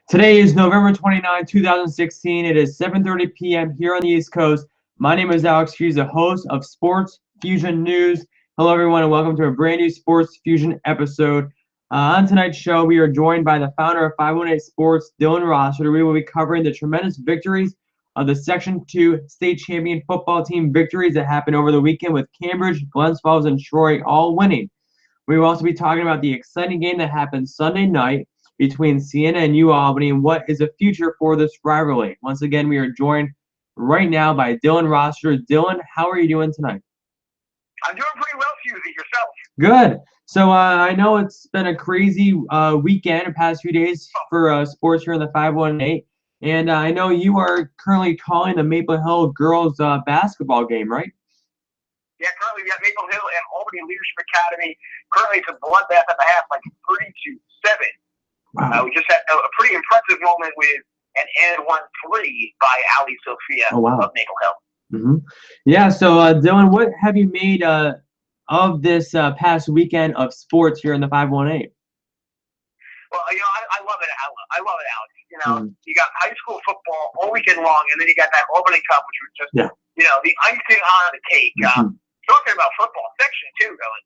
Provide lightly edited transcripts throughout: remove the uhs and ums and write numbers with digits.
Today is November 29, 2016. It is 7:30 p.m. here on the East Coast. My name is Alex Hughes, the host of Sports Fusion News. Hello, everyone, and welcome to a brand new Sports Fusion episode. On tonight's show, we are joined by the founder of 518 Sports, Dylan Rossiter. We will be covering the tremendous victories of the Section 2 state champion football team victories that happened over the weekend with Cambridge, Glens Falls, and Troy all winning. We will also be talking about the exciting game that happened Sunday night between Siena and Albany, and what is the future for this rivalry. Once again, we are joined right now by Dylan Rossiter. Dylan, how are you doing tonight? I'm doing pretty well, Feuzion. Yourself? Good. So I know it's been a crazy weekend, the past few days for sports here in the 518, and I know you are currently calling the Maple Hill girls basketball game, right? Yeah, currently we got Maple Hill and Albany Leadership Academy. Currently it's a bloodbath at the half, like 3-7. Wow. We just had a pretty impressive moment with an and 1-3 by Ali Sophia of Maple Hill. Mm-hmm. Yeah, so Dylan, what have you made of this past weekend of sports here in the 518? Well, I love it. I love it, Alex. You got high school football all weekend long, and then you got that Albany Cup, which was just, the icing on the cake. Talking about football, Section 2, going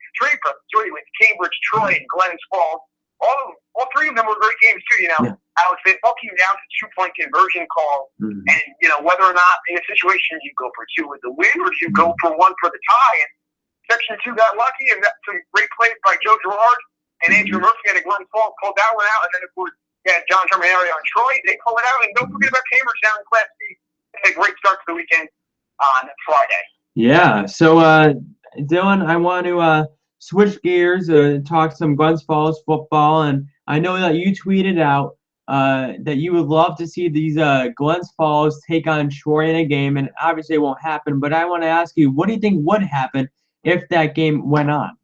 3-3 with Cambridge, Troy, and Glens Falls. All three of them were great games too. Alex, they all came down to 2-point conversion calls, and whether or not in a situation you go for 2 with the win or you go for 1 for the tie. And Section 2 got lucky, and got some great plays by Joe Gerard and Andrew Murphy at Glens Falls pulled that one out, and then of course John Terminario and Troy, they pulled it out, and don't forget about Cambridge down in Class C. They had a great start to the weekend on Friday. Yeah, so Dylan, I want to switch gears and talk some Glens Falls football, and I know that you tweeted out that you would love to see these Glens Falls take on Troy in a game, and obviously it won't happen, but I want to ask you, what do you think would happen if that game went on?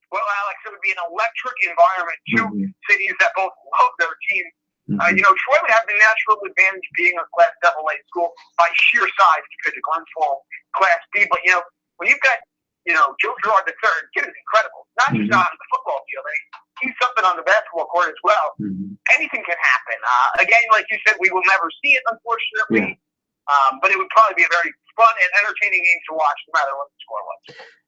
Well, Alex, it would be an electric environment. Two cities that both love their teams. Troy would have the natural advantage being a Class AA school by sheer size compared to Glens Falls Class B. But, when you've got, Joe Gerard III, kid is incredible. Not just on the football field. He's something on the basketball court as well. Anything can happen. Again, like you said, we will never see it, unfortunately. But it would probably be a very fun and entertaining game to watch, no matter what the score was.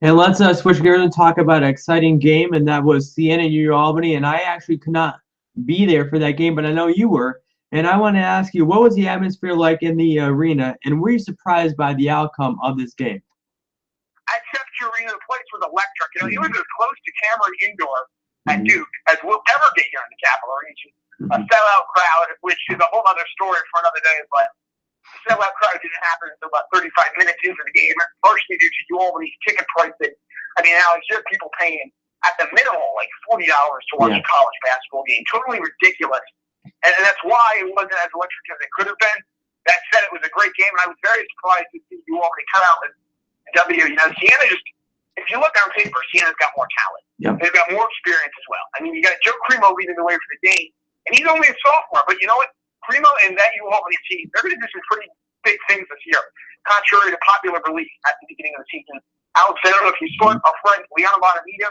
And let's switch gears and talk about an exciting game, and that was Siena and Albany. And I actually could not be there for that game, but I know you were. And I want to ask you, what was the atmosphere like in the arena, and were you surprised by the outcome of this game? At Rossiter Arena, the place was electric. It was as close to Cameron Indoor at Duke as we'll ever get here in the Capital Region. A sellout crowd, which is a whole other story for another day, but the sellout crowd didn't happen until about 35 minutes into the game, partially due to Albany's ticket pricing. Alex, you have people paying at the minimum like $40 to watch a college basketball game. Totally ridiculous. And that's why it wasn't as electric as it could have been. That said, it was a great game, and I was very surprised to see Albany come out with a W. Siena just, if you look on paper, Siena's got more talent. They've got more experience as well. You got Joe Cremo leading the way for the game, and he's only a sophomore. But you know what? Cremo and that Albany team, they're going to do some pretty big things this year, contrary to popular belief at the beginning of the season. Alex, I don't know if you saw it, our friend Liana Bonamita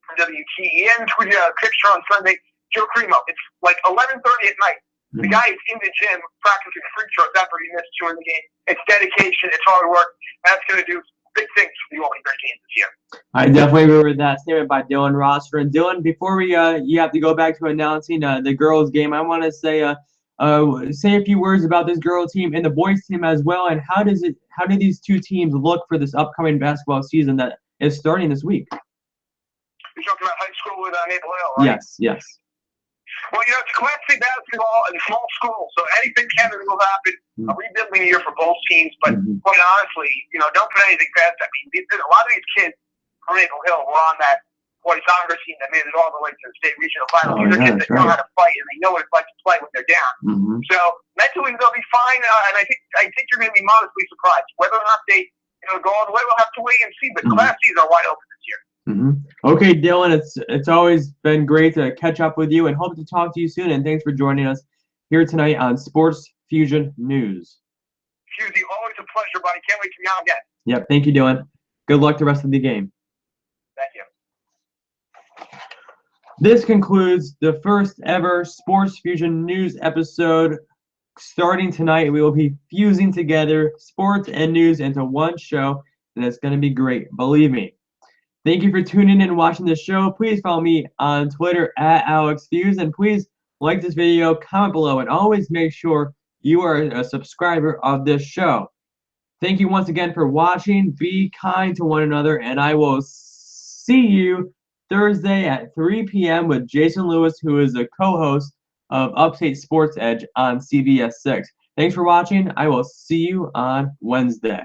from WTEN tweeted out a picture on Sunday. Joe Cremo, it's like 11:30 at night. The guy is in the gym practicing free throws after he missed 2 in the game. It's dedication. It's hard work. That's going to do big things for the Albany games this year. I definitely agree with that statement by Dylan Rossiter. And Dylan, before we you have to go back to announcing the girls' game, I want to say a few words about this girls' team and the boys' team as well. And how do these two teams look for this upcoming basketball season that is starting this week? You're talking about high school with Maple Hill, right? Yes. Well, it's Class C basketball and small school, so anything can and will happen. A rebuilding year for both teams, but quite honestly, don't put anything past that. A lot of these kids from Maple Hill were on that boys soccer team that made it all the way to the state regional finals. These are kids that know how to fight, and they know what it's like to play when they're down. So mentally, they'll be fine, and I think you're going to be modestly surprised. Whether or not they go all the way, we'll have to wait and see, but Class C's are wide open this year. Okay, Dylan, it's always been great to catch up with you, and hope to talk to you soon. And thanks for joining us here tonight on Sports Fusion News. Fusey, always a pleasure, buddy. Can't wait to be on again. Yep, thank you, Dylan. Good luck the rest of the game. Thank you. This concludes the first ever Sports Fusion News episode. Starting tonight, we will be fusing together sports and news into one show, and it's going to be great. Believe me. Thank you for tuning in and watching the show. Please follow me on Twitter at AlexFuse, and please like this video, comment below, and always make sure you are a subscriber of this show. Thank you once again for watching. Be kind to one another, and I will see you Thursday at 3 p.m. with Jason Lewis, who is a co-host of Upstate Sports Edge on CBS 6. Thanks for watching. I will see you on Wednesday.